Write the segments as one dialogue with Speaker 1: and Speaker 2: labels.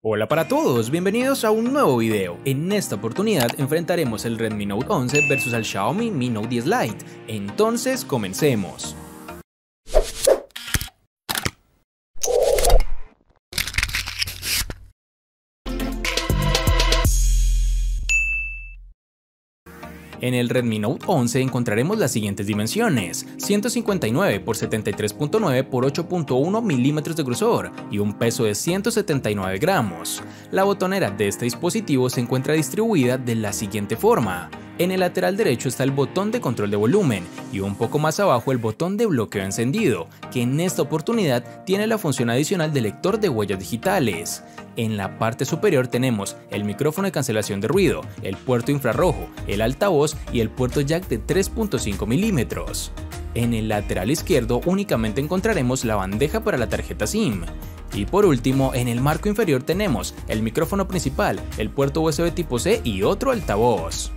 Speaker 1: Hola para todos, bienvenidos a un nuevo video. En esta oportunidad enfrentaremos el Redmi Note 11 versus el Xiaomi Mi Note 10 Lite. Entonces comencemos. En el Redmi Note 11 encontraremos las siguientes dimensiones: 159 x 73.9 x 8.1 milímetros de grosor y un peso de 179 gramos. La botonera de este dispositivo se encuentra distribuida de la siguiente forma. En el lateral derecho está el botón de control de volumen y un poco más abajo el botón de bloqueo encendido, que en esta oportunidad tiene la función adicional de lector de huellas digitales. En la parte superior tenemos el micrófono de cancelación de ruido, el puerto infrarrojo, el altavoz y el puerto jack de 3.5 milímetros. En el lateral izquierdo únicamente encontraremos la bandeja para la tarjeta SIM. Y por último, en el marco inferior tenemos el micrófono principal, el puerto USB tipo C y otro altavoz.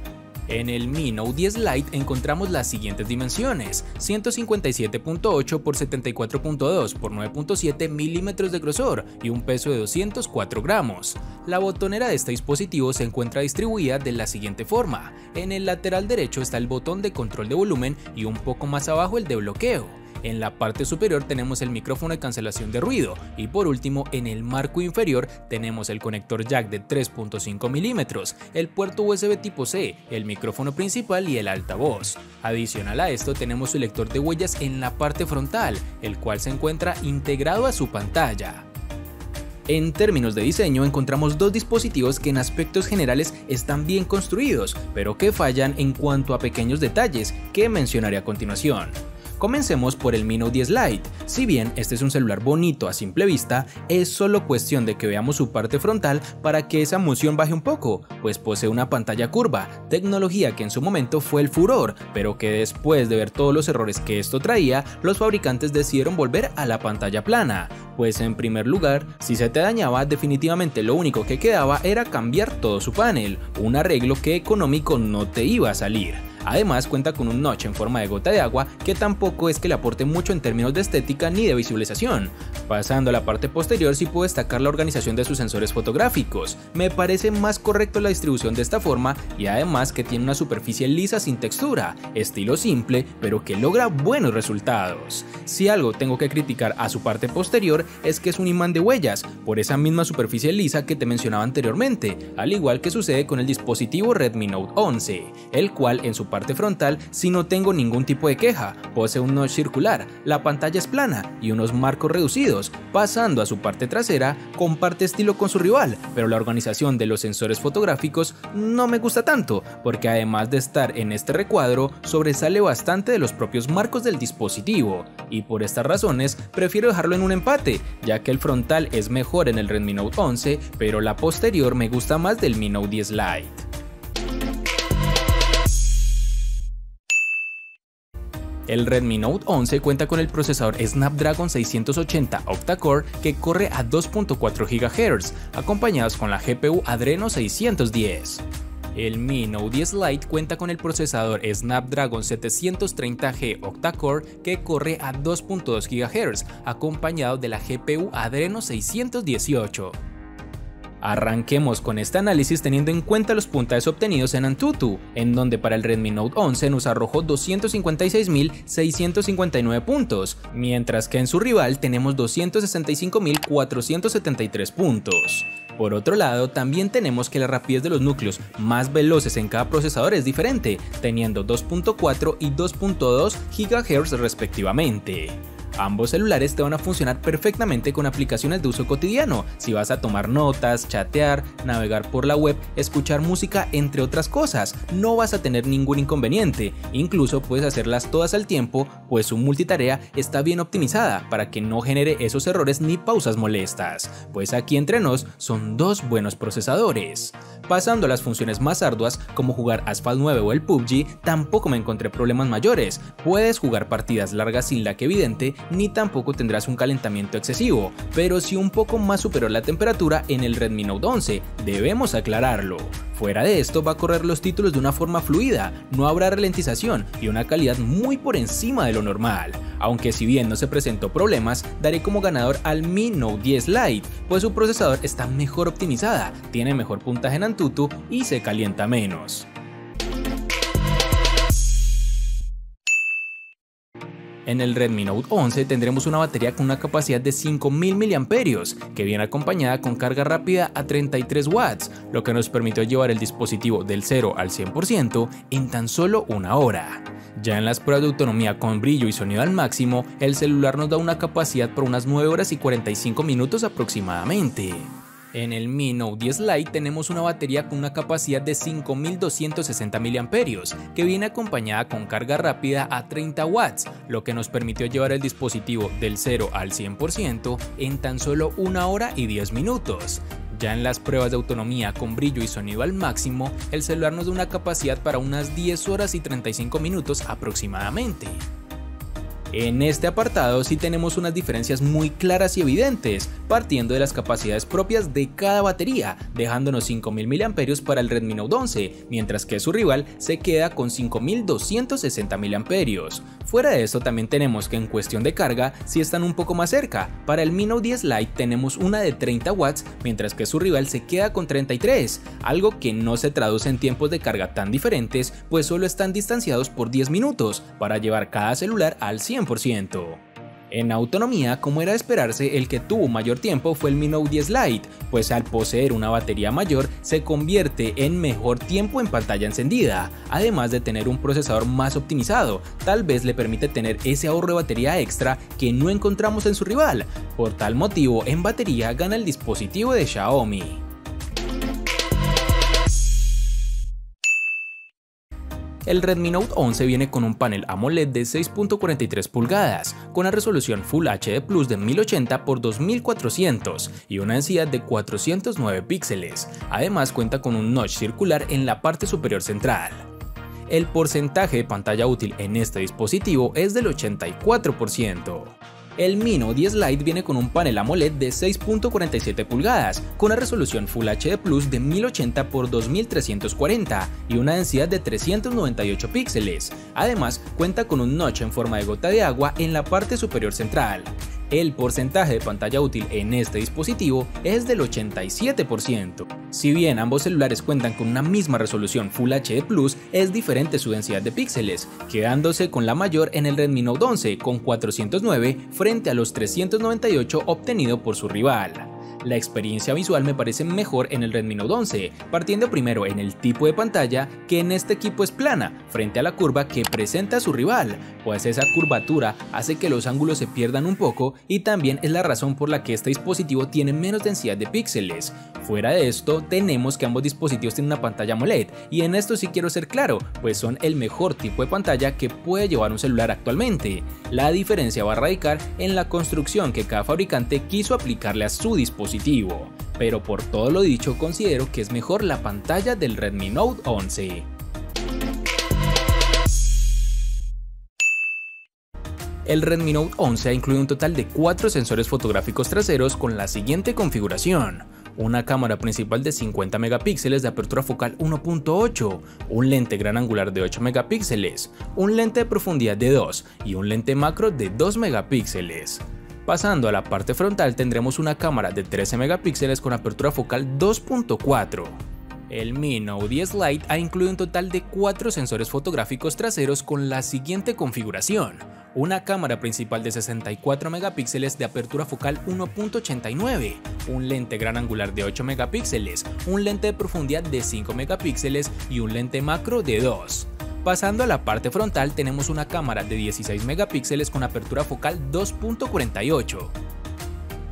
Speaker 1: En el Mi Note 10 Lite encontramos las siguientes dimensiones: 157.8 x 74.2 x 9.7 milímetros de grosor y un peso de 204 gramos. La botonera de este dispositivo se encuentra distribuida de la siguiente forma. En el lateral derecho está el botón de control de volumen y un poco más abajo el de bloqueo. En la parte superior tenemos el micrófono de cancelación de ruido y por último en el marco inferior tenemos el conector jack de 3.5 milímetros, el puerto USB tipo C, el micrófono principal y el altavoz. Adicional a esto tenemos su lector de huellas en la parte frontal, el cual se encuentra integrado a su pantalla. En términos de diseño encontramos dos dispositivos que en aspectos generales están bien construidos, pero que fallan en cuanto a pequeños detalles que mencionaré a continuación. Comencemos por el Mi Note 10 Lite. Si bien este es un celular bonito a simple vista, es solo cuestión de que veamos su parte frontal para que esa emoción baje un poco, pues posee una pantalla curva, tecnología que en su momento fue el furor, pero que después de ver todos los errores que esto traía, los fabricantes decidieron volver a la pantalla plana. Pues en primer lugar, si se te dañaba, definitivamente lo único que quedaba era cambiar todo su panel, un arreglo que económico no te iba a salir. Además cuenta con un notch en forma de gota de agua que tampoco es que le aporte mucho en términos de estética ni de visualización. Pasando a la parte posterior sí puedo destacar la organización de sus sensores fotográficos. Me parece más correcto la distribución de esta forma y además que tiene una superficie lisa sin textura, estilo simple pero que logra buenos resultados. Si algo tengo que criticar a su parte posterior es que es un imán de huellas por esa misma superficie lisa que te mencionaba anteriormente, al igual que sucede con el dispositivo Redmi Note 11, el cual en su parte frontal sí no tengo ningún tipo de queja, posee un notch circular, la pantalla es plana y unos marcos reducidos. Pasando a su parte trasera, comparte estilo con su rival, pero la organización de los sensores fotográficos no me gusta tanto, porque además de estar en este recuadro, sobresale bastante de los propios marcos del dispositivo, y por estas razones prefiero dejarlo en un empate, ya que el frontal es mejor en el Redmi Note 11, pero la posterior me gusta más del Mi Note 10 Lite. El Redmi Note 11 cuenta con el procesador Snapdragon 680 octa-core que corre a 2.4 GHz, acompañados con la GPU Adreno 610. El Mi Note 10 Lite cuenta con el procesador Snapdragon 730G octa-core que corre a 2.2 GHz, acompañado de la GPU Adreno 618. Arranquemos con este análisis teniendo en cuenta los puntajes obtenidos en Antutu, en donde para el Redmi Note 11 nos arrojó 256.659 puntos, mientras que en su rival tenemos 265.473 puntos. Por otro lado, también tenemos que la rapidez de los núcleos más veloces en cada procesador es diferente, teniendo 2.4 y 2.2 GHz respectivamente. Ambos celulares te van a funcionar perfectamente con aplicaciones de uso cotidiano, si vas a tomar notas, chatear, navegar por la web, escuchar música, entre otras cosas, no vas a tener ningún inconveniente, incluso puedes hacerlas todas al tiempo, pues su multitarea está bien optimizada para que no genere esos errores ni pausas molestas, pues aquí entre nos son dos buenos procesadores. Pasando a las funciones más arduas como jugar Asphalt 9 o el PUBG, tampoco me encontré problemas mayores, puedes jugar partidas largas sin lag evidente ni tampoco tendrás un calentamiento excesivo, pero sí un poco más superior la temperatura en el Redmi Note 11, debemos aclararlo. Fuera de esto va a correr los títulos de una forma fluida, no habrá ralentización y una calidad muy por encima de lo normal. Aunque si bien no se presentó problemas, daré como ganador al Mi Note 10 Lite, pues su procesador está mejor optimizada, tiene mejor puntaje en Antutu y se calienta menos. En el Redmi Note 11 tendremos una batería con una capacidad de 5000 mAh, que viene acompañada con carga rápida a 33 watts, lo que nos permitió llevar el dispositivo del 0 al 100% en tan solo una hora. Ya en las pruebas de autonomía con brillo y sonido al máximo, el celular nos da una capacidad por unas 9 horas y 45 minutos aproximadamente. En el Mi Note 10 Lite tenemos una batería con una capacidad de 5260 mAh, que viene acompañada con carga rápida a 30 watts, lo que nos permitió llevar el dispositivo del 0 al 100% en tan solo 1 hora y 10 minutos. Ya en las pruebas de autonomía con brillo y sonido al máximo, el celular nos da una capacidad para unas 10 horas y 35 minutos aproximadamente. En este apartado sí tenemos unas diferencias muy claras y evidentes, partiendo de las capacidades propias de cada batería, dejándonos 5000 mAh para el Redmi Note 11, mientras que su rival se queda con 5260 mAh. Fuera de eso también tenemos que en cuestión de carga sí están un poco más cerca. Para el Mi Note 10 Lite tenemos una de 30 watts, mientras que su rival se queda con 33, algo que no se traduce en tiempos de carga tan diferentes, pues solo están distanciados por 10 minutos para llevar cada celular al 100%. En autonomía, como era de esperarse, el que tuvo mayor tiempo fue el Mi Note 10 Lite, pues al poseer una batería mayor se convierte en mejor tiempo en pantalla encendida, además de tener un procesador más optimizado, tal vez le permite tener ese ahorro de batería extra que no encontramos en su rival. Por tal motivo, en batería gana el dispositivo de Xiaomi. El Redmi Note 11 viene con un panel AMOLED de 6.43 pulgadas, con una resolución Full HD Plus de 1080 x 2400 y una densidad de 409 píxeles. Además cuenta con un notch circular en la parte superior central. El porcentaje de pantalla útil en este dispositivo es del 84%. El Mi Note 10 Lite viene con un panel AMOLED de 6.47 pulgadas, con una resolución Full HD Plus de 1080 x 2340 y una densidad de 398 píxeles. Además, cuenta con un notch en forma de gota de agua en la parte superior central. El porcentaje de pantalla útil en este dispositivo es del 87%. Si bien ambos celulares cuentan con una misma resolución Full HD Plus, es diferente su densidad de píxeles, quedándose con la mayor en el Redmi Note 11 con 409 frente a los 398 obtenido por su rival. La experiencia visual me parece mejor en el Redmi Note 11, partiendo primero en el tipo de pantalla, que en este equipo es plana, frente a la curva que presenta su rival, pues esa curvatura hace que los ángulos se pierdan un poco y también es la razón por la que este dispositivo tiene menos densidad de píxeles. Fuera de esto, tenemos que ambos dispositivos tienen una pantalla AMOLED, y en esto sí quiero ser claro, pues son el mejor tipo de pantalla que puede llevar un celular actualmente. La diferencia va a radicar en la construcción que cada fabricante quiso aplicarle a su dispositivo. Pero por todo lo dicho, considero que es mejor la pantalla del Redmi Note 11. El Redmi Note 11 incluye un total de 4 sensores fotográficos traseros con la siguiente configuración: una cámara principal de 50 megapíxeles de apertura focal 1.8, un lente gran angular de 8 megapíxeles, un lente de profundidad de 2 y un lente macro de 2 megapíxeles. Pasando a la parte frontal tendremos una cámara de 13 megapíxeles con apertura focal 2.4. El Mi Note 10 Lite ha incluido un total de 4 sensores fotográficos traseros con la siguiente configuración: una cámara principal de 64 megapíxeles de apertura focal 1.89, un lente gran angular de 8 megapíxeles, un lente de profundidad de 5 megapíxeles y un lente macro de 2. Pasando a la parte frontal tenemos una cámara de 16 megapíxeles con apertura focal 2.48.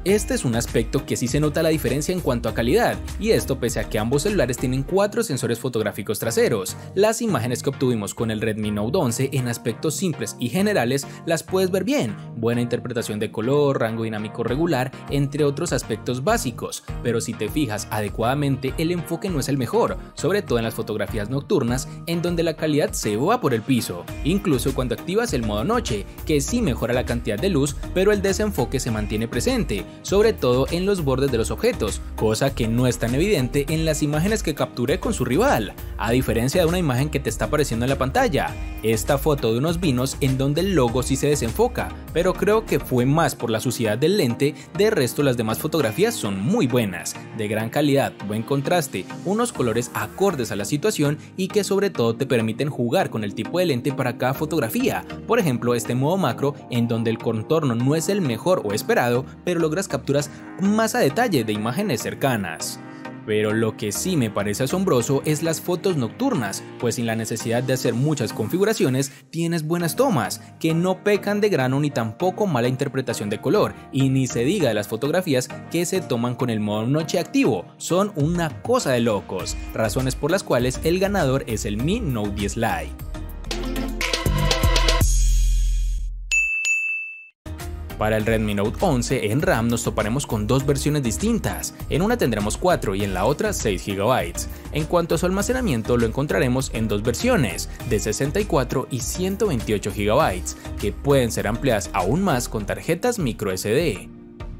Speaker 1: Este es un aspecto que sí se nota la diferencia en cuanto a calidad, y esto pese a que ambos celulares tienen 4 sensores fotográficos traseros. Las imágenes que obtuvimos con el Redmi Note 11 en aspectos simples y generales las puedes ver bien, buena interpretación de color, rango dinámico regular, entre otros aspectos básicos, pero si te fijas adecuadamente el enfoque no es el mejor, sobre todo en las fotografías nocturnas en donde la calidad se va por el piso, incluso cuando activas el modo noche, que sí mejora la cantidad de luz, pero el desenfoque se mantiene presente, sobre todo en los bordes de los objetos, cosa que no es tan evidente en las imágenes que capturé con su rival, a diferencia de una imagen que te está apareciendo en la pantalla. Esta foto de unos vinos en donde el logo sí se desenfoca, pero creo que fue más por la suciedad del lente. De resto las demás fotografías son muy buenas, de gran calidad, buen contraste, unos colores acordes a la situación y que sobre todo te permiten jugar con el tipo de lente para cada fotografía. Por ejemplo, este modo macro en donde el contorno no es el mejor o esperado, pero logras capturas más a detalle de imágenes cercanas. Pero lo que sí me parece asombroso es las fotos nocturnas, pues sin la necesidad de hacer muchas configuraciones tienes buenas tomas, que no pecan de grano ni tampoco mala interpretación de color, y ni se diga de las fotografías que se toman con el modo noche activo, son una cosa de locos, razones por las cuales el ganador es el Mi Note 10 Lite. Para el Redmi Note 11 en RAM nos toparemos con dos versiones distintas, en una tendremos 4 y en la otra 6 GB. En cuanto a su almacenamiento lo encontraremos en dos versiones, de 64 y 128 GB, que pueden ser ampliadas aún más con tarjetas microSD.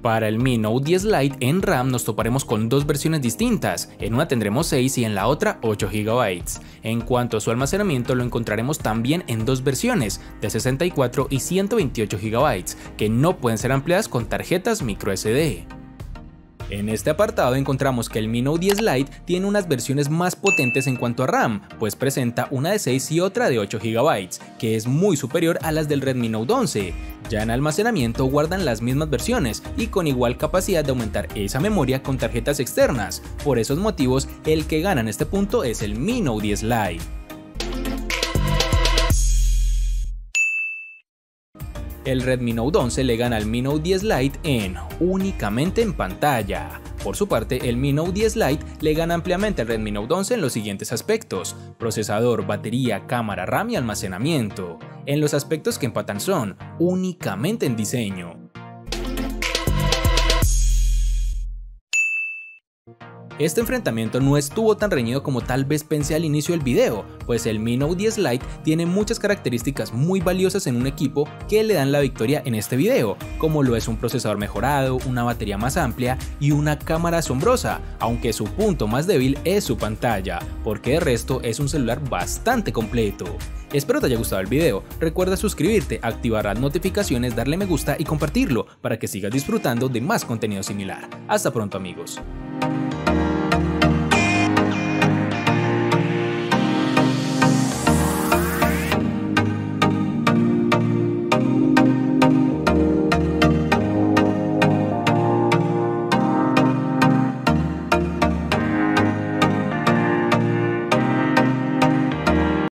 Speaker 1: Para el Mi Note 10 Lite en RAM nos toparemos con dos versiones distintas, en una tendremos 6 y en la otra 8 GB. En cuanto a su almacenamiento lo encontraremos también en dos versiones, de 64 y 128 GB, que no pueden ser ampliadas con tarjetas microSD. En este apartado encontramos que el Mi Note 10 Lite tiene unas versiones más potentes en cuanto a RAM, pues presenta una de 6 y otra de 8 GB, que es muy superior a las del Redmi Note 11. Ya en almacenamiento guardan las mismas versiones y con igual capacidad de aumentar esa memoria con tarjetas externas. Por esos motivos, el que gana en este punto es el Mi Note 10 Lite. El Redmi Note 11 le gana al Mi Note 10 Lite únicamente en pantalla. Por su parte, el Mi Note 10 Lite le gana ampliamente al Redmi Note 11 en los siguientes aspectos: procesador, batería, cámara, RAM y almacenamiento. En los aspectos que empatan son únicamente en diseño. Este enfrentamiento no estuvo tan reñido como tal vez pensé al inicio del video, pues el Mi Note 10 Lite tiene muchas características muy valiosas en un equipo que le dan la victoria en este video, como lo es un procesador mejorado, una batería más amplia y una cámara asombrosa, aunque su punto más débil es su pantalla, porque de resto es un celular bastante completo. Espero te haya gustado el video, recuerda suscribirte, activar las notificaciones, darle me gusta y compartirlo para que sigas disfrutando de más contenido similar. Hasta pronto amigos.